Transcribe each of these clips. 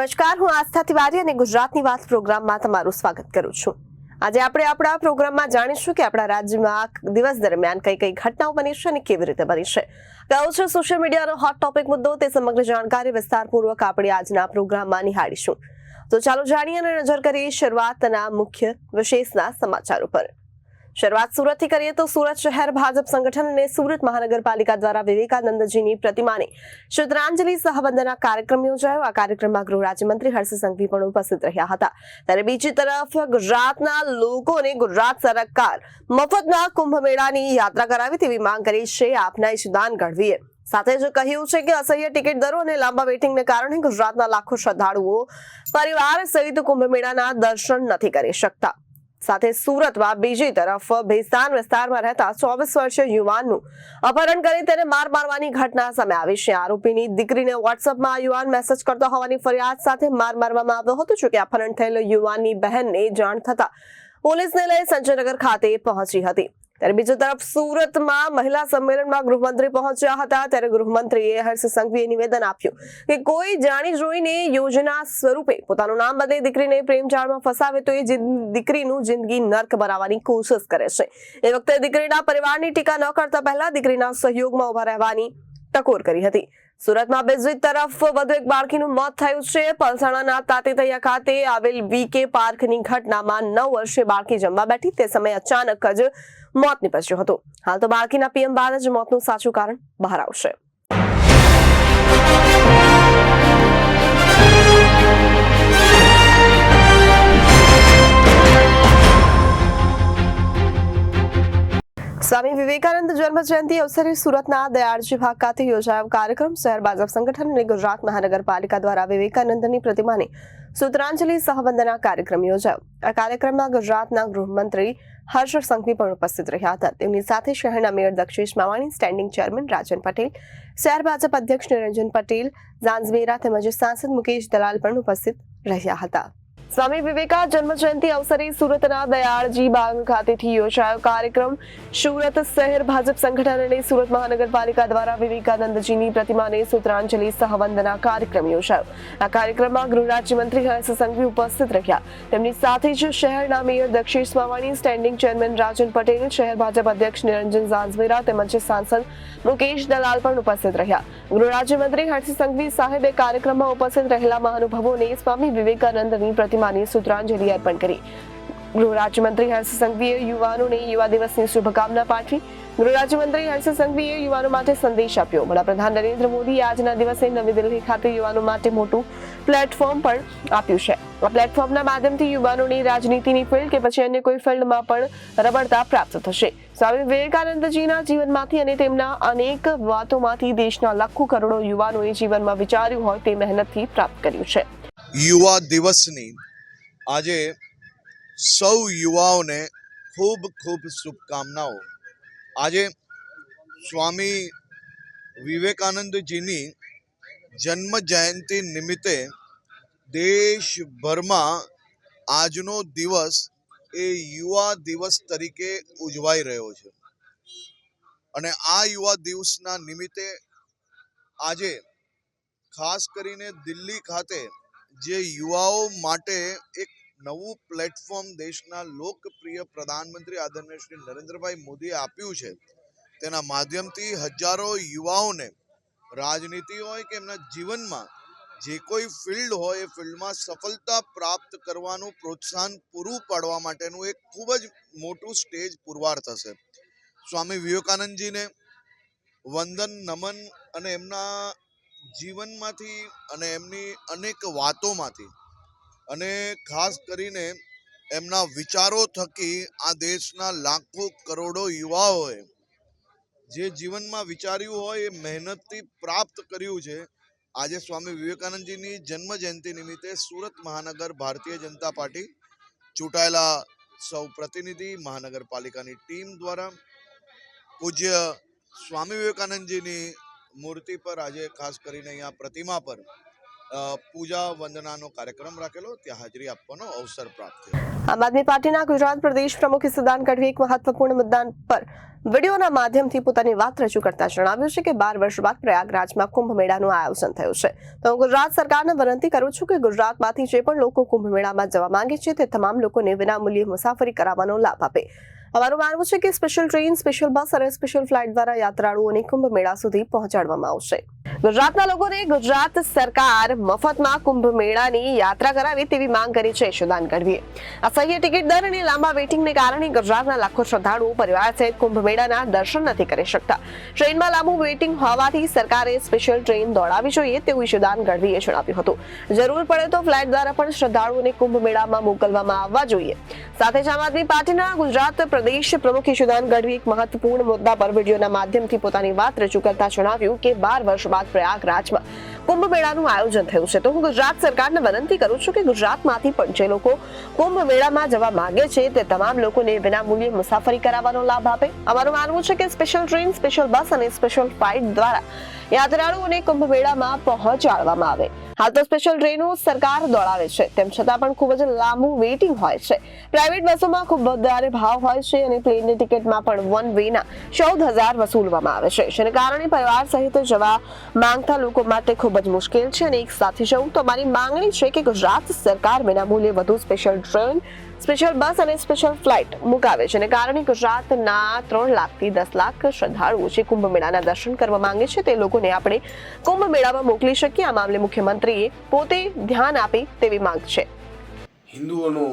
નમસ્કાર, હું આસ્થા તિવારી અને ગુજરાતની વાત પ્રોગ્રામમાં તમારું સ્વાગત કરું છું। આજે આપણે આપણા પ્રોગ્રામમાં જાણીશું કે આપણા રાજ્યમાં દિવસ દરમિયાન કઈ કઈ ઘટનાઓ બની છે અને કેવી રીતે બની છે। કયો છે સોશિયલ મીડિયાનો હોટ ટોપિક મુદ્દો, તે સમગ્ર જાણકારી વિસ્તારપૂર્વક આપણે આજના પ્રોગ્રામમાં નિહાળીશું। તો ચાલો જાણીએ અને નજર કરીએ શરૂઆતના મુખ્ય વિશેષના સમાચારો પર। શરૂઆત સુરતથી કરીએ તો સુરત શહેર ભાજપ સંગઠન અને સુરત મહાનગરપાલિકા દ્વારા વિવેકાનંદજીની પ્રતિમાને શ્રદ્ધાંજલિ સહવંદના કાર્યક્રમ યોજાયો। આ કાર્યક્રમમાં ગૃહ રાજ્યમંત્રી હર્ષ સંઘવી પણ ઉપસ્થિત રહ્યા હતા। ત્યારે બીજી તરફ ગુજરાતના લોકોને ગુજરાત સરકાર મફતના કુંભ મેળાની યાત્રા કરાવી તેવી માંગ કરી છે આપના ઈશુદાન ગઢવીએ। સાથે જ કહ્યું છે કે અસહ્ય ટિકિટ દરો અને લાંબા વેઇટિંગને કારણે ગુજરાતના લાખો શ્રદ્ધાળુઓ પરિવાર સહિત કુંભ મેળાના દર્શન નથી કરી શકતા। સાથે સુરતમાં બીજી તરફ ભેસ્તાન વિસ્તારમાં રહેતા 24 વર્ષીય યુવાનનું અપહરણ કરી તેને માર મારવાની ઘટના સામે આવી છે। આરોપીની દીકરીને વોટ્સએપમાં યુવાન મેસેજ કરતો હોવાની ફરિયાદ સાથે માર મારવામાં આવ્યો હતો। જો કે અપહરણ થયેલ યુવાનની બહેનને જાણ થતા પોલીસને લઈ સંજયનગર ખાતે પહોંચી હતી। ત્યારે બીજી તરફ સુરતમાં મહિલા સંમેલનમાં ગૃહમંત્રી પહોંચ્યા હતા। ત્યારે ગૃહમંત્રીએ હર્ષ સંઘવીએ નિવેદન આપ્યું કે કોઈ જાણી જોઈને યોજના સ્વરૂપે પોતાનું નામ બદલી દીકરીને પ્રેમ જાળમાં ફસાવે તો એ દીકરીનું જિંદગી નર્ક બનાવવાની કોશિશ કરે છે। એ વખતે દીકરીના પરિવારની ટીકા ન કરતા પહેલા દીકરીના સહયોગમાં ઉભા રહેવાની ટકોર કરી હતી। સુરતમાં બીજી તરફ વધુ એક બાળકીનું મોત થયું છે। પલસાણાના તાતેતૈયા ખાતે આવેલ વીકે પાર્કની ઘટનામાં 9 વર્ષીય બાળકી જમવા બેઠી તે સમયે અચાનક જ મોત નીપજ્યું હતું। હાલ તો બાળકીના પીએમ બાદ જ મોતનું સાચું કારણ બહાર આવશે। સ્વામી વિવેકાનંદ જન્મ જયંતિ અવસરે સુરતના દયાળજી ભાગ ખાતે યોજાયો કાર્યક્રમ। શહેર ભાજપ સંગઠન અને ગુજરાત મહાનગરપાલિકા દ્વારા વિવેકાનંદની પ્રતિમાને શ્રદ્ધાંજલિ સહવંદના કાર્યક્રમ યોજાયો। આ કાર્યક્રમમાં ગુજરાતના ગૃહમંત્રી હર્ષ સંઘવી પણ ઉપસ્થિત રહ્યા હતા। તેમની સાથે શહેરના mayor Dakshesh Mavani, standing chairman Rajan Patel, શહેર ભાજપ અધ્યક્ષ નિરંજન પટેલ, ઝાંઝમેરા તેમજ સાંસદ મુકેશ દલાલ પણ ઉપસ્થિત રહ્યા હતા। સ્વામી વિવેકાનંદ જન્મ જયંતિ અવસરે સુરતના દયાળજી બાગ ખાતેથી યોજાયો કાર્યક્રમ। સુરત શહેર ભાજપ સંગઠન અને સુરત મહાનગરપાલિકા દ્વારા વિવેકાનંદજીની પ્રતિમાને શ્રદ્ધાંજલિ સહવંદના કાર્યક્રમ યોજાયો। આ કાર્યક્રમમાં ગૃહ રાજ્યમંત્રી હર્ષ સંઘવી ઉપસ્થિત રહ્યા। તેમની સાથે જ શહેરના mayor Dakshesh Mavani, standing chairman Rajan Patel, શહેર ભાજપ અધ્યક્ષ નિરંજન ઝાંઝમેરા તેમજ સાંસદ મુકેશ દલાલ પણ ઉપસ્થિત રહ્યા। ગૃહ રાજ્યમંત્રી હર્ષ સંઘવી સાહેબે કાર્યક્રમમાં ઉપસ્થિત રહેલા મહાનુભાવોને સ્વામી વિવેકાનંદની પ્રતિમાની શ્રદ્ધાંજલિ અર્પણ કરી। ગૃહ રાજ્યમંત્રી હર્ષ સંઘવીએ યુવાનોને યુવા દિવસની શુભકામના પાઠવી। ગૃહ રાજ્યમંત્રી હર્ષ સંઘવીએ યુવાનો માટે સંદેશ આપ્યો। વડાપ્રધાન નરેન્દ્ર મોદીએ આજના દિવસે નવી દિલ્હી ખાતે યુવાનો માટે મોટું પ્લેટફોર્મ પણ આપ્યું છે। આ પ્લેટફોર્મના માધ્યમથી યુવાનોની રાજનીતિની ફિલ્ડ કે પછી અન્ય કોઈ ફિલ્ડમાં પણ રબળતા પ્રાપ્ત થશે। સ્વામી વિવેકાનંદજીના જીવનમાંથી અને તેમના અનેક વાતોમાંથી દેશના લાખો કરોડો યુવાનોએ જીવનમાં વિચાર્યું હોય તે મહેનતથી પ્રાપ્ત કર્યું છે। યુવા દિવસની આજે સૌ યુવાઓને ખૂબ ખૂબ શુભકામનાઓ। આજે સ્વામી વિવેકાનંદજીની જન્મ જયંતિ નિમિત્તે દેશભરમાં આજનો દિવસ એ યુવા દિવસ તરીકે ઉજવાઈ રહ્યો છે અને આ યુવા દિવસના નિમિત્તે આજે ખાસ કરીને દિલ્હી ખાતે જે યુવાઓ માટે એક નવું પ્લેટફોર્મ દેશના લોકપ્રિય પ્રધાનમંત્રી આદરણીય શ્રી નરેન્દ્રભાઈ મોદીએ આપ્યું છે, તેના માધ્યમથી હજારો યુવાઓને રાજનીતિ હોય કે એમના જીવનમાં જે કોઈ ફિલ્ડ હોય એ ફિલ્ડમાં સફળતા પ્રાપ્ત કરવાનું પ્રોત્સાહન પૂરું પાડવા માટેનું એક ખૂબ જ મોટું સ્ટેજ પુરવાર થશે। સ્વામી વિવેકાનંદજીને વંદન નમન અને એમના જીવનમાંથી અને એમની અનેક વાતોમાંથી અને ખાસ કરીને એમના વિચારો થકી આ દેશના લાખો કરોડો યુવાઓએ જે જીવનમાં વિચાર્યું હોય એ મહેનતથી પ્રાપ્ત કર્યું છે। આજે સ્વામી વિવેકાનંદજીની જન્મ જયંતિ નિમિત્તે સુરત મહાનગર ભારતીય જનતા પાર્ટી ચૂંટાયેલા સૌ પ્રતિનિધિ મહાનગરપાલિકાની ટીમ દ્વારા પૂજ્ય સ્વામી વિવેકાનંદજીની મૂર્તિ પર આજે ખાસ કરીને અહીંયા પ્રતિમા પર પૂજા વંદનાનો કાર્યક્રમ રાખેલો, ત્યાં હાજરી આપવાનો અવસર પ્રાપ્ત થયો. આમ આદમી પાર્ટીના ગુજરાત પ્રદેશ પ્રમુખ ઈસુદાન ગઢવી એક મહત્વપૂર્ણ મુદ્દા પર વિડીયોના માધ્યમથી પોતાની વાત રજૂ કરતા જણાવ્યું છે કે 12 વર્ષ બાદ પ્રયાગરાજમાં કુંભ મેળાનું આયોજન થયું છે. તો હું ગુજરાત સરકારને વિનંતી કરું છું કે ગુજરાતમાંથી જે પણ લોકો કુંભ મેળામાં જવા માંગે છે તે તમામ લોકોને વિનામૂલ્યે મુસાફરી કરાવવાનો લાભ આપે. અમારું માનવું છે કે સ્પેશિયલ ટ્રેન, સ્પેશિયલ બસ અને સ્પેશિયલ ફ્લાઇટ દ્વારા યાત્રાળુઓને કુંભ મેળા સુધી પહોંચાડવામાં આવશે. ગુજરાતના લોકોને ગુજરાત સરકાર મફતમાં કુંભ મેળાની યાત્રા કરાવે તેવી માંગ કરી છે ઈસુદાન ગઢવીએ. અસહ્ય ટિકિટ દર અને લાંબા વેઇટિંગને કારણે ગુજરાતના લાખો શ્રદ્ધાળુઓ પરિવાર સહિત કુંભ મેળાના દર્શન નથી કરી શકતા. ટ્રેનમાં લાંબુ વેઇટિંગ હોવાથી સરકારે સ્પેશિયલ ટ્રેન દોડાવવી જોઈએ તેવું ઈસુદાન ગઢવીએ જણાવ્યું હતું. જરૂર પડે તો ફ્લાઇટ દ્વારા પણ શ્રદ્ધાળુઓને કુંભ મેળામાં મોકલવામાં આવવા જોઈએ. સાથે જ આમ આદમી પાર્ટીના ગુજરાત પ્રદેશ પ્રમુખ ઈસુદાન ગઢવી એક મહત્વપૂર્ણ મુદ્દા પર વિડીયોના માધ્યમથી પોતાની વાત રજૂ કરતા જણાવ્યું કે 12 વર્ષ બાદ પ્રયાગરાજમાં કુંભ મેળાનું આયોજન થયું છે. તો હું ગુજરાત સરકારને વિનંતી કરું છું કે ગુજરાતમાંથી પણ જે લોકો કુંભ મેળામાં જવા માંગે છે તે તમામ લોકોને વિનામૂલ્યે મુસાફરી કરાવવાનો લાભ આપે. અમારું માનવું છે કે સ્પેશિયલ ટ્રેન, સ્પેશિયલ બસ અને સ્પેશિયલ ફ્લાઇટ દ્વારા યાત્રાળુઓને કુંભ મેળામાં પહોંચાડવામાં આવે. હાલ તો સ્પેશિયલ ટ્રેનો સરકાર દોડાવે છે, તેમ છતાં પણ ખૂબ જ લાંબુ વેઇટિંગ હોય છે. પ્રાઇવેટ બસોમાં ખૂબ વધારે ભાવ હોય છે અને પ્લેનની ટિકિટમાં પણ વન વેના 14,000 વસૂલવામાં આવે છે, જેને કારણે પરિવાર સહિત જવા માંગતા લોકો માટે ખૂબ જ મુશ્કેલ છે. અને એક સાથે જવું તો અમારી માંગણી છે કે ગુજરાત સરકાર વિનામૂલ્યે વધુ સ્પેશિયલ ટ્રેન, સ્પેશિયલ બસ અને સ્પેશિયલ ફ્લાઇટ મુકાવે છે. અને કારણે ગુજરાતના 3 લાખથી 10 લાખ શ્રદ્ધાળુઓ જે કુંભ મેળાના દર્શન કરવા માંગે છે તે લોકોને આપણે કુંભ મેળામાં મોકલી શકીએ. આ મામલે મુખ્યમંત્રીએ પોતે ધ્યાન આપે તેવી માંગ છે. હિન્દુઓનું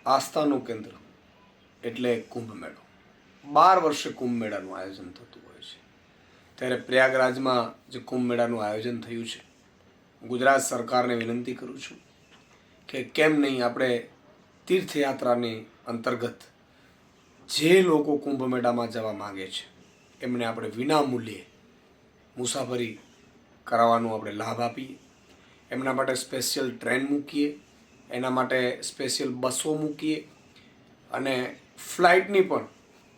આસ્થાનું કેન્દ્ર એટલે કુંભ મેળો. 12 વર્ષે કુંભ મેળાનું આયોજન થતું હોય છે. ત્યારે પ્રયાગરાજમાં જે કુંભ મેળાનું આયોજન થયું છે, ગુજરાત સરકારને વિનંતી કરું છું કે કેમ નહીં આપણે તીર્થયાત્રાની અંતર્ગત જે લોકો કુંભ મેળામાં જવા માગે છે એમને આપણે વિનામૂલ્યે મુસાફરી કરાવવાનો આપણે લાભ આપીએ. એમના માટે સ્પેશિયલ ટ્રેન મૂકીએ, એના માટે સ્પેશિયલ બસો મૂકીએ અને ફ્લાઇટની પણ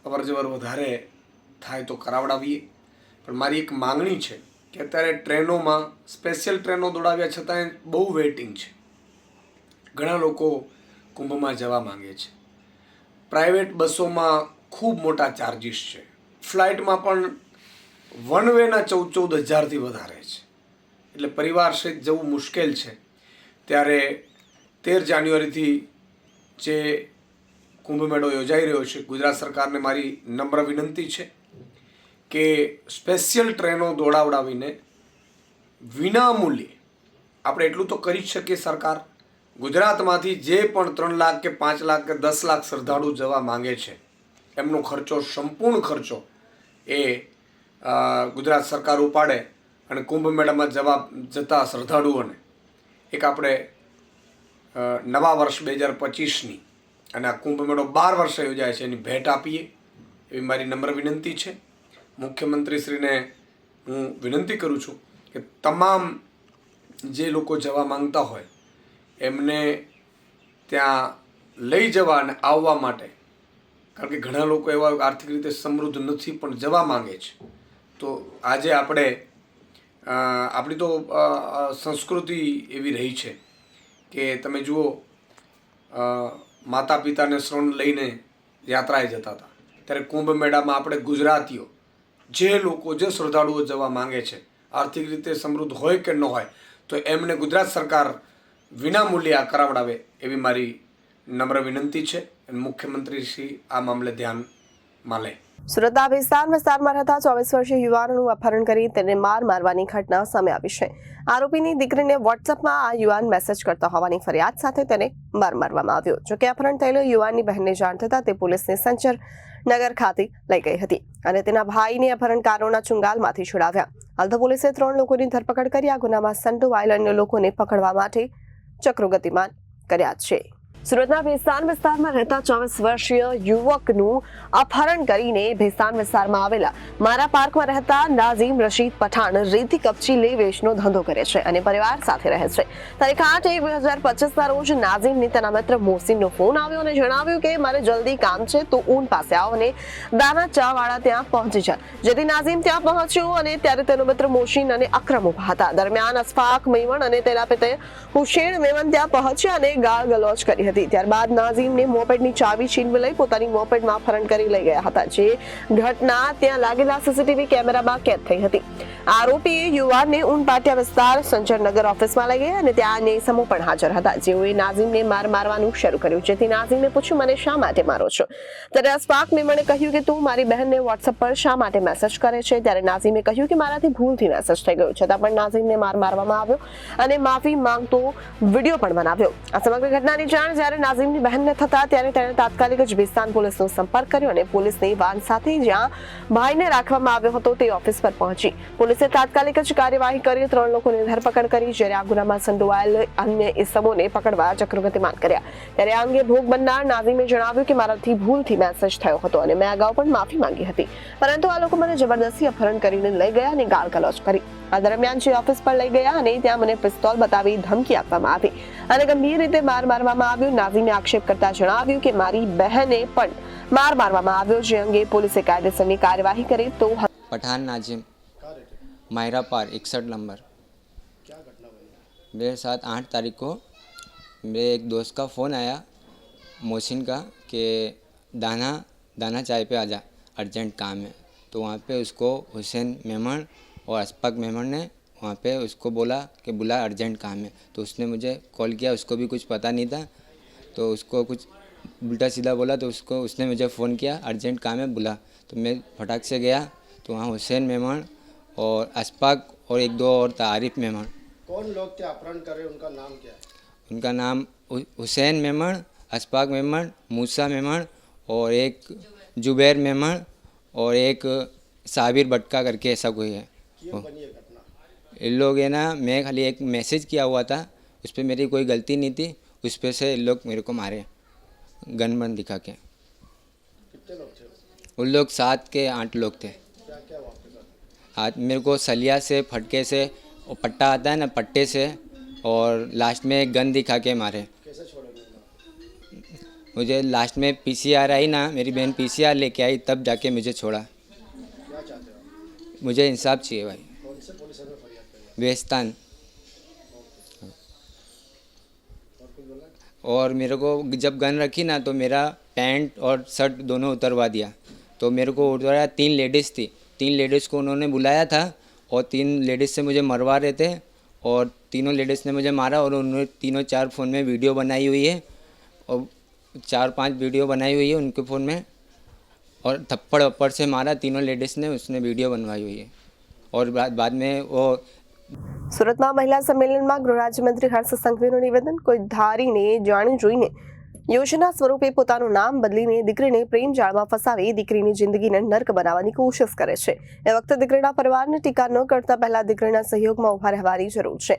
અવરજવર વધારે થાય તો કરાવડાવીએ. પણ મારી એક માંગણી છે કે અત્યારે ટ્રેનોમાં સ્પેશિયલ ટ્રેનો દોડાવ્યા છતાં બહુ વેઇટિંગ છે. ઘણા લોકો કુંભમાં જવા માંગે છે. પ્રાઇવેટ બસોમાં ખૂબ મોટા ચાર્જિસ છે. ફ્લાઇટમાં પણ વન વેના 14,000થી વધારે છે. એટલે પરિવાર સહિત જવું મુશ્કેલ છે. ત્યારે 13 જાન્યુઆરીથી જે કુંભ મેળો યોજાઈ રહ્યો છે, ગુજરાત સરકારને મારી નમ્ર વિનંતી છે કે સ્પેશિયલ ટ્રેનો દોડાવડાવીને વિનામૂલ્યે આપણે એટલું તો કરી જ શકીએ. સરકાર ગુજરાતમાંથી જે પણ 3 લાખ કે 5 લાખ કે 10 લાખ શ્રદ્ધાળુ જવા માંગે છે એમનો ખર્ચો, સંપૂર્ણ ખર્ચો એ ગુજરાત સરકાર ઉપાડે અને કુંભ મેળામાં જતા શ્રદ્ધાળુઓને એક આપણે નવા વર્ષ 2025ની અને આ કુંભ મેળો 12 વર્ષે યોજાય છે એની ભેટ આપીએ એવી મારી નમ્ર વિનંતી છે. મુખ્યમંત્રીશ્રીને હું વિનંતી કરું છું કે તમામ જે લોકો જવા માંગતા હોય એમને ત્યાં લઈ જવા અને આવવા માટે, કારણ કે ઘણા લોકો એવા આર્થિક રીતે સમૃદ્ધ નથી પણ જવા માંગે છે. તો આજે આપણી તો સંસ્કૃતિ એવી રહી છે કે તમે જુઓ, માતા પિતાને શ્રણ લઈને યાત્રાએ જતા હતા, ત્યારે કુંભ મેળામાં આપણે ગુજરાતીઓ જે લોકો, જે શ્રદ્ધાળુઓ જવા માંગે છે, આર્થિક રીતે સમૃદ્ધ હોય કે ન હોય, તો એમને ગુજરાત સરકાર વિનામૂલ્યે આ કરાવડાવે એવી મારી નમ્ર વિનંતી છે. અને મુખ્યમંત્રી શ્રી આ મામલે ધ્યાનમાં લે. સુરતના વિસ્તારમાં રહેતા 24 વર્ષીય યુવાનનું અપહરણ કરી તેને માર મારવાની ઘટના સામે આવી છે. આરોપીની દીકરીને વોટ્સએપમાં આ યુવાન મેસેજ કરતા હોવાની ફરિયાદ સાથે તેને માર મારવામાં આવ્યો. જોકે અપહરણ થયેલો યુવાનની બહેનને જાણ થતાં તે પોલીસને સંચર નગર ખાતે લઈ ગઈ હતી અને તેના ભાઈને અપહરણકારોના ચુંગાલમાંથી છોડાવ્યા. હાલ તો પોલીસે 3 લોકોની ધરપકડ કરી આ ગુનામાં સંડોવાયેલા અન્ય લોકોને પકડવા માટે ચક્રો ગતિમાન કર્યા છે. સુરતના ભેસ્તાન વિસ્તારમાં રહેતા 24 વર્ષીય યુવકનું અપહરણ કરીને ભેસ્તાન વિસ્તારમાં આવેલા મારા પાર્કમાં રહેતા નાઝીમ રશીદ પઠાણ રેતી કપચી લે વેચનો ધંધો કરે છે અને પરિવાર સાથે રહે છે. તારીખ 8/1/2025 રોજ નાઝીમને તેના મિત્ર મોહસિનનો ફોન આવ્યો અને જણાવ્યું કે મારે જલ્દી કામ છે તો ઊન પાસે આવ અને દાના ચા વાળા ત્યાં પહોંચી જા. જેથી નાઝીમ ત્યાં પહોંચ્યો અને ત્યારે તેનો મિત્ર મોહસિન અને અકરમ ઉભા હતા. દરમિયાન અશફાક મેમણ અને તેના પિતા હુસૈન મેમણ ત્યાં પહોંચ્યા અને ગાળ ગલોચ કરી હતી. ત્યારબાદ નાઝીમને મોપેડની ચાવી છીનવી લઈ પોતાની મોપેડમાં અપહરણ કરી લઈ ગયા હતા. જે ઘટના ત્યાં લાગેલા સીસીટીવી કેમેરામાં કેદ થઈ હતી. આરોપીએ યુવાનને ઊન પાટિયા વિસ્તાર સંજરનગર ઓફિસમાં લઈ ગયા અને ત્યાં અન્ય ઇસમો પણ હાજર હતા, જેઓએ નાઝીમને મારવાનું શરૂ કર્યું. જેથી નાઝીમે પૂછ્યું, મને શા માટે મારો છો? ત્યારે અશફાક મેમણે કહ્યું કે તું મારી બહેનને વોટ્સએપ પર શા માટે મેસેજ કરે છે? ત્યારે નાઝીમે કહ્યું કે મારાથી ભૂલથી મેસેજ થઈ ગયો. છતાં પણ નાઝીમને મારવામાં આવ્યો અને માફી માંગતો વિડીયો પણ બનાવ્યો. આ સમગ્ર ઘટનાની જાણ જ્યારે નાઝીમની બહેનને થતા ત્યારે તેણે તાત્કાલિક જ ભેસ્તાન પોલીસનો સંપર્ક કર્યો અને પોલીસની વાન સાથે જ્યાં ભાઈને રાખવામાં આવ્યો હતો તે ઓફિસ પર પહોંચી પોલીસે તાત્કાલિક જ કાર્યવાહી કરી 3 લોકોની ધરપકડ કરી. જ્યારે આ ગુનામાં સંડોવાયેલ અન્ય ઇસમોને પકડવા ચક્રો ગતિમાન કર્યા. ત્યારે આ અંગે ભોગ બનનાર નાઝીમે જણાવ્યું કે મારાથી ભૂલથી મેસેજ થયો હતો અને મેં અગાઉ પણ માફી માંગી હતી, પરંતુ આ લોકો મને જબરદસ્તી અપહરણ કરીને લઈ ગયા અને ગાળ ગલોચ કરી. આ દરમિયાન જે ઓફિસ પર લઈ ગયા અને ત્યાં મને પિસ્તોલ બતાવી ધમકી આપવામાં આવી અને ગંભીર રીતે મારવામાં આવ્યું. નાઝીમે આક્ષેપ કરતા જણાવ્યું કે મારી બહેને પણ મારવામાં આવ્યો, જે અંગે પોલીસે કાયદેસરની કાર્યવાહી કરી. તો पठान नाजिम मायरा पार 61 नंबर। मेरे साथ 8 तारीख को मेरे एक दोस्त का फ़ोन आया मोहसिन का कि दाना चाय पे आजा, अर्जेंट काम है। तो वहाँ पे उसको हुसैन मेमन और अशफाक मेमन ने वहाँ पे उसको बोला कि बुला, अर्जेंट काम है। तो उसने मुझे कॉल किया, उसको भी कुछ पता नहीं था, तो उसको कुछ उल्टा सीधा बोला, तो उसने मुझे फ़ोन किया, अर्जेंट काम है बुला। तो मैं फटाक से गया, तो वहाँ हुसैन मेमन और अशफाक और 1-2 और था, आरिफ मेमन। कौन लोग थे अपहरण कर रहे, उनका नाम क्या है? उनका नाम हुसैन मेमन, अशफाक मेमन, मूसा मेमन और एक जुबैर मेमन और एक साबिर भटका करके ऐसा कोई है। क्यों बनी ये घटना? इन लोग है ना, मैं खाली एक मैसेज किया हुआ था, उस पर मेरी कोई गलती नहीं थी, उस पर से इन लोग मेरे को मारे गन बन दिखा के। कितने लोग थे? उन लोग 7 के 8 लोग थे। क्या क्या वापस आज मेरे को सलिया से, फटके से और पट्टा आता है ना, पट्टे से, और लास्ट में गन दिखा के मारे। कैसे छोड़े लोग? मुझे लास्ट में पीसीआर आई ना, मेरी बहन पीसीआर लेके आई, तब जाके मुझे छोड़ा। क्या चाहते हो आप? मुझे इंसाफ चाहिए भाई। कौन से पुलिस में फरियाद करें? बेस्तान। और कुछ बोला? और मेरे को जब गन रखी ना, तो मेरा पैंट और शर्ट दोनों उतरवा दिया। तो मेरे को उतरवाया, 3 लेडीज़ थी, 3 लेडीज़ को उन्होंने बुलाया था और 3 लेडीज़ से मुझे मरवा रहे थे, और तीनों लेडीज़ ने मुझे मारा। और उन्होंने 3-4 फ़ोन में वीडियो बनाई हुई है, और 4-5 वीडियो बनाई हुई है उनके फ़ोन में, और थप्पड़ वप्पड़ से मारा तीनों लेडीज़ ने, उसने वीडियो बनवाई हुई है। और बाद में वो સુરતમાં મહિલા સંમેલનમાં ગૃહ રાજ્યમંત્રી હર્ષ સંઘવીનું નિવેદન, કોઈ ધારીને જાણી જોઈને યોજના સ્વરૂપે પોતાનું નામ બદલીને દીકરીને પ્રેમ જાળમાં ફસાવી દીકરીની જિંદગીને નર્ક બનાવવાની કોશિશ કરે છે. એ વખતે દીકરીના પરિવારને ટીકા ન કરતા પહેલા દીકરીના સહયોગમાં ઉભા રહેવાની જરૂર છે.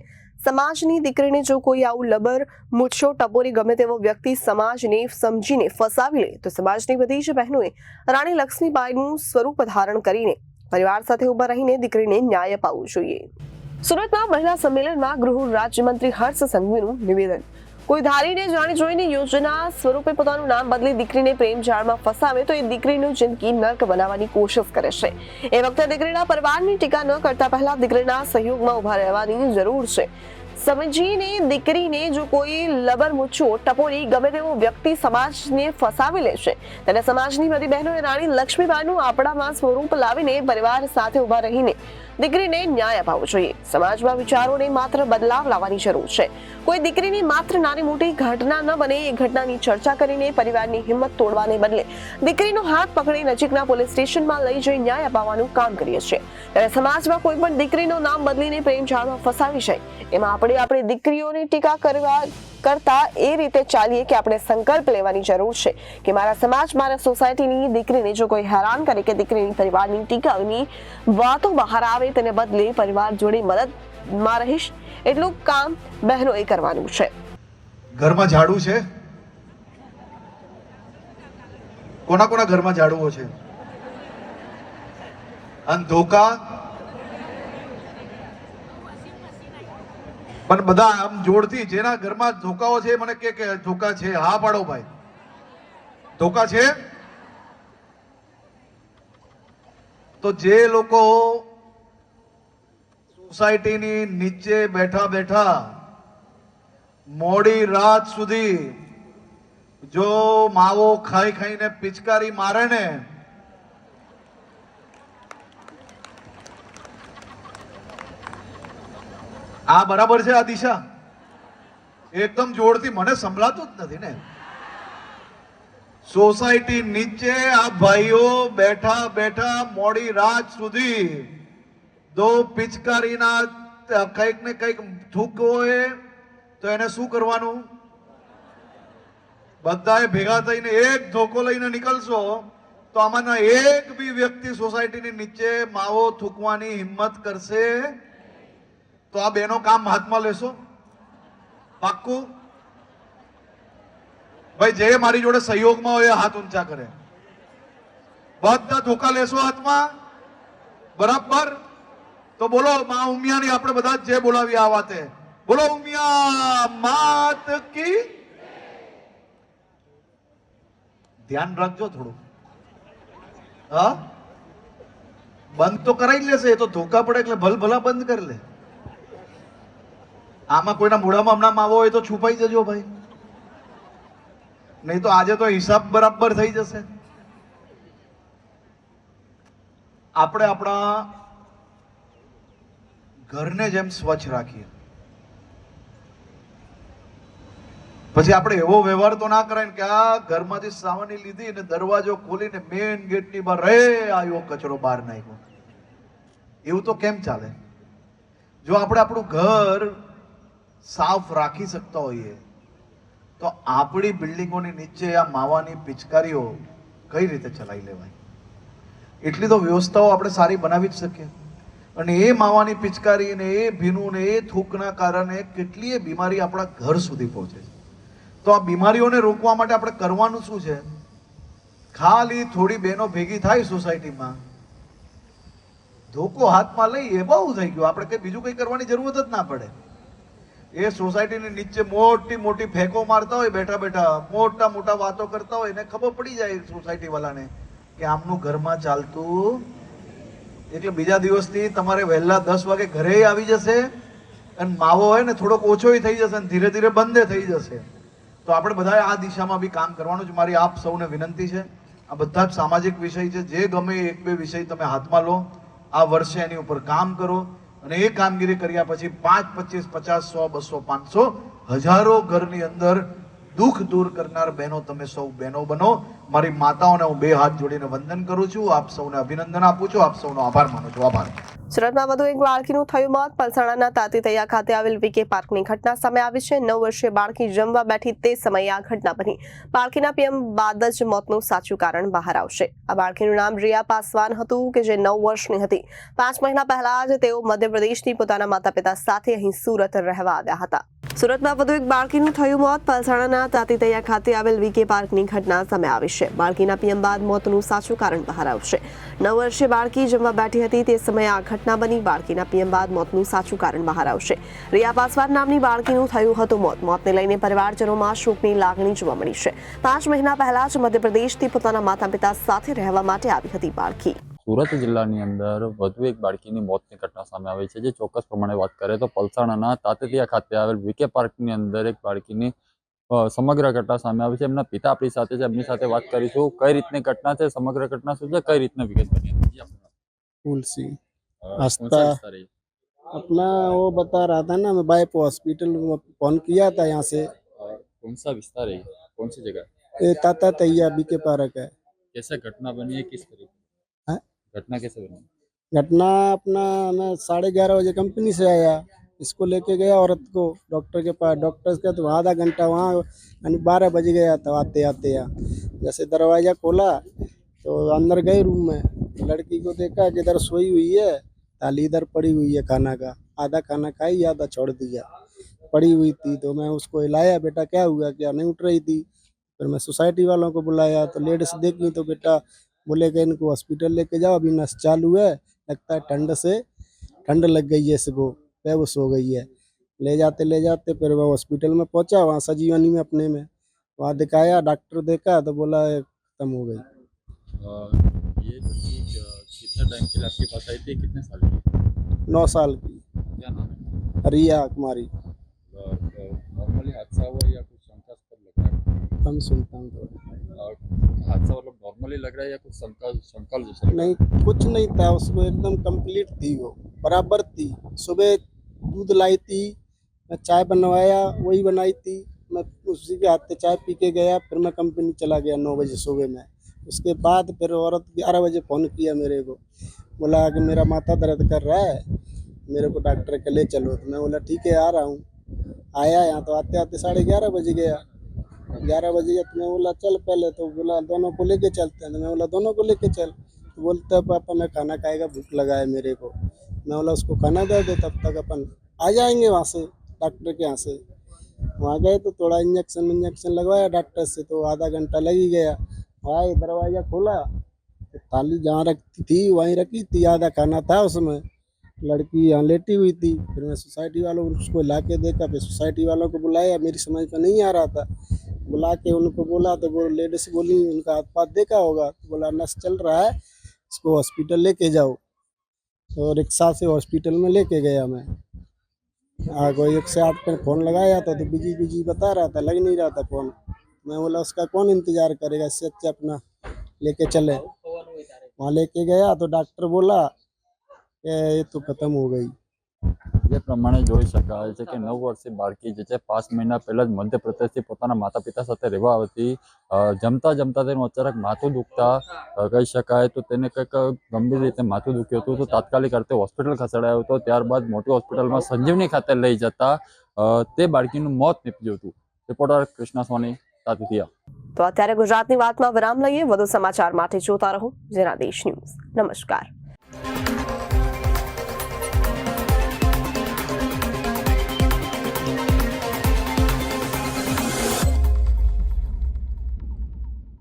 સમાજની દીકરીને જો કોઈ આવું લબર, મૂછો, ટપોરી ગમે તેવો વ્યક્તિ સમાજને સમજીને ફસાવી લે, તો સમાજની બધી જ બહેનોએ રાણી લક્ષ્મીબાઈનું સ્વરૂપ ધારણ કરીને પરિવાર સાથે ઉભા રહીને દીકરીને ન્યાય અપાવવો જોઈએ. સુરતમાં મહિલા સંમેલનમાં ગૃહ રાજ્યમંત્રી હર્ષ સંઘવીનું નિવેદન, કોઈ ધારીને જાણી જોઈને યોજના સ્વરૂપે પોતાનું નામ બદલી દીકરીને પ્રેમ જાળમાં ફસાવે તો એ દીકરીનું જિંદગી નર્ક બનાવવાની કોશિશ કરે છે. એ વખતે દીકરીના પરિવારની ટીકા ન કરતા પહેલા દીકરીના સહયોગમાં ઉભા રહેવાની જરૂર છે. સમજીને દીકરીને જો કોઈ લબર, મૂછો, ટપોરી ગમે તેવો વ્યક્તિ સમાજને ફસાવી લે છે, ત્યારે સમાજની બધી બહેનોએ રાણી લક્ષ્મીબાઈનું આપણામાં સ્વરૂપ લાવીને પરિવાર સાથે ઉભા રહીને દીકરીને ન્યાય અપાવવો જોઈએ. સમાજમાં વિચારોને માત્ર બદલાવ લાવવાની જરૂર છે. કોઈ દીકરીની માત્ર નાની મોટી ઘટના ન બને એ ઘટનાની ચર્ચા કરીને પરિવારની હિંમત તોડવાને બદલે દીકરીનો હાથ પકડી નજીકના પોલીસ સ્ટેશનમાં લઈ જઈ ન્યાય અપાવવાનું કામ કરીએ છીએ. ત્યારે સમાજમાં કોઈ પણ દીકરીનું નામ બદલીને પ્રેમ જાળમાં ફસાવી જાય, એમાં આપણે આપણી દીકરીઓની ટીકા કરવા કરતા એ રીતે ચાલીએ કે આપણે સંકલ્પ લેવાની જરૂર છે કે મારા સમાજ, મારા સોસાયટીની દીકરીને જો કોઈ હેરાન કરે કે દીકરીની પરિવારની ટીકાની વાતો બહાર આવે, તેને બદલે પરિવાર જોડે મદદમાં રહીશ એટલું કામ બહેનોએ કરવાનું છે. ઘરમાં ઝાડુ છે કોના કોના ઘરમાં ઝાડુઓ છે? અને ધોકા? પણ બધા આમ જોડથી જેના ઘરમાં ધોકાઓ છે મને કે ધોકા છે, હા પાડો ભાઈ. ધોકા છે? તો જે લોકો સોસાયટીની નીચે બેઠા બેઠા મોડી રાત સુધી જો માવો ખાઈ ખાઈને પિચકારી મારે ને, આ બરાબર છે? આ દિશા એકદમ જોરથી મને સંભળાતું જ નથી ને. સોસાયટી નીચે આ ભાઈઓ બેઠા બેઠા મોડી રાત સુધી દો પિચકારીના કંઈક ને કંઈક થૂક હોય તો એને શું કરવાનું? બધાએ ભેગા થઈને એક ધોકો લઈને નીકળશો તો આમાંના એક બી વ્યક્તિ સોસાયટીની નીચે માવો થૂકવાની હિંમત કરશે? તો આ બેનો કામ હાથમાં લેશો? પાક્કું? ભાઈ જે મારી જોડે સહયોગમાં હોય હાથ ઊંચા કરે. બધા ધોકા લેશો હાથમાં? બરાબર. તો બોલો માં ઉમિયાની આપણે બધા જ જે બોલાવી આ વાતે બોલો, ઉમિયા માત કી. ધ્યાન રાખજો થોડું. હા, બંધ તો કરાવી લેશે, એ તો ધોકા પડે એટલે ભલભલા બંધ કરી લે. આમાં કોઈના મોઢામાં હમણાં માવો હોય તો છુપાઈ જજો ભાઈ, નહીં તો આજે તો હિસાબ બરાબર થઈ જશે. આપણે આપણા ઘરને જેમ સ્વચ્છ રાખીએ, પછી આપણે એવો વ્યવહાર તો ના કરાય કે આ ઘરમાંથી સાવની લીધી ને દરવાજો ખોલીને મેઇન ગેટની બહાર રે આવ્યો કચરો બહાર નાખ્યો. એવું તો કેમ ચાલે? જો આપણે આપણું ઘર સાફ રાખી શકતા હોઈએ તો આપણી બિલ્ડિંગોની નીચે આ માવાની પિચકારીઓ કઈ રીતે ચલાવી લેવાય? એટલી તો વ્યવસ્થાઓ આપણે સારી બનાવી જ શકીએ. અને એ માવાની પિચકારી ને એ ભીનું ને એ થૂકના કારણે કેટલીય બીમારી આપણા ઘર સુધી પહોંચે છે. તો આ બીમારીઓને રોકવા માટે આપણે કરવાનું શું છે? ખાલી થોડી બહેનો ભેગી થાય સોસાયટીમાં, ધોકો હાથમાં લઈએ, બહુ થઈ ગયું. આપણે કઈ બીજું કઈ કરવાની જરૂરત જ ના પડે. એ સોસાયટીની નીચે મોટી મોટી ફેંકો મારતા હોય, બેઠા બેઠા મોટા મોટા વાતો કરતા હોય, એને ખબર પડી જાય સોસાયટી વાળાને કે આમનું ઘરમાં ચાલતું. એટલે બીજા દિવસથી તમારે વહેલા 10 વાગે ઘરે આવી જશે અને માવો હોય ને થોડોક ઓછો થઈ જશે અને ધીરે ધીરે બંધ થઈ જશે. તો આપણે બધાએ આ દિશામાં બી કામ કરવાનું છે. મારી આપ સૌને વિનંતી છે, આ બધા જ સામાજિક વિષય છે, જે ગમે એક બે વિષય તમે હાથમાં લો, આ વર્ષે એની ઉપર કામ કરો. અને એ કામગીરી કર્યા પછી 5, 25, 50, 100, 200, 500 હજારો ઘરની અંદર દુઃખ દૂર કરનાર બહેનો તમે સૌ બહેનો બનો. મારી માતાઓને હું 2 હાથ જોડીને વંદન કરું છું, આપ સૌને અભિનંદન આપું છું, આપ સૌનો આભાર માનું છું. આભાર. સુરતમાં વધુ એક બાળકીનું થયું મોત. પલસાણાના તાતીતૈયા ખાતે આવેલ વીકે પાર્કની ઘટના સામે આવી છે. 9 વર્ષીય બાળકી જમવા બેઠી તે સમયે આ ઘટના બની. બાળકીના પીએમ બાદ જ મોતનું સાચું કારણ બહાર આવશે. આ બાળકીનું નામ રિયા પાસવાન હતું કે જે 9 વર્ષની હતી. 5 મહિના પહેલા જ તેઓ મધ્યપ્રદેશથી પોતાના માતા પિતા સાથે અહીં સુરત રહેવા આવ્યા હતા. સુરતમાં વધુ એક બાળકીનું થયું મોત. પલસાણાના તાતીતૈયા ખાતે આવેલ વીકે પાર્કની ઘટના સામે આવી છે. બાળકીના પીએમ બાદ મોતનું સાચું કારણ બહાર આવશે. 9 વર્ષીય બાળકી જમવા બેઠી હતી તે સમયે આ ઘટના બની. બાળકીના પીએમ બાદ મોતનું સાચું કારણ બહાર આવશે. રિયા પાસવાન નામની બાળકીનું થયું હતું મોત. મોતને લઈને પરિવારજનોમાં શોકની લાગણી જોવા મળી છે. 5 મહિના પહેલા જ મધ્યપ્રદેશથી પોતાના માતા પિતા સાથે રહેવા માટે આવી હતી બાળકી. સુરત જિલ્લાની અંદર વધુ એક બાળકીની મોતની ઘટના સામે આવી છે. જે ચોક્કસ પ્રમાણે વાત કરીએ તો પલસાણાના તાતીતૈયા ખાતે આવેલ વીકે પાર્કની અંદર એક બાળકીની સમગ્ર ઘટના સામે આવી છે. એમના પિતા આપણી સાથે છે, એમની સાથે વાત કરીશું. કઈ રીતની ઘટના છે, સમગ્ર ઘટના શું છે, કઈ રીતના વિગત બની હતી? तुलसी आस्था अपना वो बता रहा था ना, मैं बाइप हॉस्पिटल फोन किया था यहाँ से। कौन सा विस्तार है, कौन सी जगह? ये ताता तैया बीके पार्क है। कैसे घटना बनी है, किस तरीके हाँ? घटना कैसे बनी? घटना अपना मैं 11:30 बजे कंपनी से आया, इसको लेके गया औरत को डॉक्टर के पास। डॉक्टर का तो आधा घंटा वहाँ, यानी 12 बज गया था आते आते। जैसे दरवाज़ा खोला तो अंदर गए रूम में, लड़की को देखा कि इधर सोई हुई है, थाली इधर पड़ी हुई है खाना का, आधा खाना खाई आधा छोड़ दिया, पड़ी हुई थी। तो मैं उसको हिलाया, बेटा क्या हुआ, क्या नहीं उठ रही थी। फिर मैं सोसाइटी वालों को बुलाया तो लेडीज देखी तो बेटा बोले कि इनको हॉस्पिटल लेके जाओ, अभी नस चालू है, लगता है ठंड लग गई है, इसको बेहोश हो गई है। ले जाते फिर वो हॉस्पिटल में पहुंचा, वहाँ संजीवनी में अपने में वहाँ दिखाया, डॉक्टर देखा तो बोला खत्म हो गई। ये लड़की कितने टाइम के लिए आपके पास आई थी, कितने साल की? 9 साल की, क्या नाम है? रिया कुमारी। नॉर्मली हादसा हुआ या कुछ शंकास्पद लग रहा है? कम सुनता हूँ थोड़ा। हादसा मतलब नॉर्मली लग रहा है या कुछ शंका जैसा लग रहा है? नहीं, कुछ नहीं था उसको, एकदम कंप्लीट थी, वो बराबर थी। सुबह दूध लाई थी, मैं चाय बनवाया, वही बनाई थी, मैं उसी के हाथ से चाय पी के गया, फिर मैं कंपनी चला गया 9 बजे सुबह में। उसके बाद फिर औरत 11 बजे फ़ोन किया मेरे को, बोला कि मेरा माथा दर्द कर रहा है, मेरे को डॉक्टर के ले चलो। तो मैं बोला ठीक है आ रहा हूँ। आया यहाँ तो आते आते 11:30 बज गया। 11 बजे गया तो मैं बोला चल पहले, तो बोला दोनों को लेके चलते हैं। तो मैं बोला दोनों को लेके चल। तो बोलता है पापा मैं खाना खाएगा, भूख लगा है मेरे को। मैं बोला उसको खाना दे दे, तब तक अपन आ जाएंगे वहाँ से डॉक्टर के यहाँ से। वहाँ गए तो थोड़ा इंजेक्शन लगवाया डॉक्टर से, तो आधा घंटा लग ही गया। आए दरवाज़ा खोला तो थाली जहाँ रखी थी वहीं रखी थी, आधा खाना था उसमें, लड़की यहाँ लेटी हुई थी। फिर मैं सोसाइटी वालों को उसको ला के देखा, फिर सोसाइटी वालों को बुलाया, मेरी समझ में नहीं आ रहा था। बुला के उनको बोला तो वो लेडीज बोली उनका हाथ पाथ देखा होगा, तो बोला नस चल रहा है, इसको हॉस्पिटल लेके जाओ। तो रिक्शा से हॉस्पिटल में लेके गया मैं। कोई 108 पर फ़ोन लगाया था तो बिजी बता रहा था, लग नहीं रहा था फ़ोन। मैं बोला उसका कौन इंतज़ार करेगा, इससे अच्छा अपना लेके चले। वहाँ लेके गया तो डॉक्टर बोला कि ये तो खत्म हो गई। જે પ્રમાણે જોઈ શકાય છે કે 9 વર્ષીય બાળકી જે છે 5 મહિના પહેલા જ મધ્યપ્રદેશથી પોતાના માતા પિતા સાથે રહેવા આવતી, જમતા તેનું અચાનક માથું દુખતા કહી શકાય તો તેને કંઈક ગંભીર રીતે માથું દુખ્યું હતું, તો તાત્કાલિક અર્થે હોસ્પિટલ ખસેડાયો હતો. ત્યારબાદ મોટી હોસ્પિટલમાં સંજીવની ખાતે લઈ જતા તે બાળકીનું મોત નીપજ્યું હતું. રિપોર્ટર કૃષ્ણા સોની, તાતીતિયા. તો અત્યારે ગુજરાતની વાતમાં વિરામ લઈએ. વધુ સમાચાર માટે જોતા રહો જનાદેશ ન્યૂઝ. નમસ્કાર.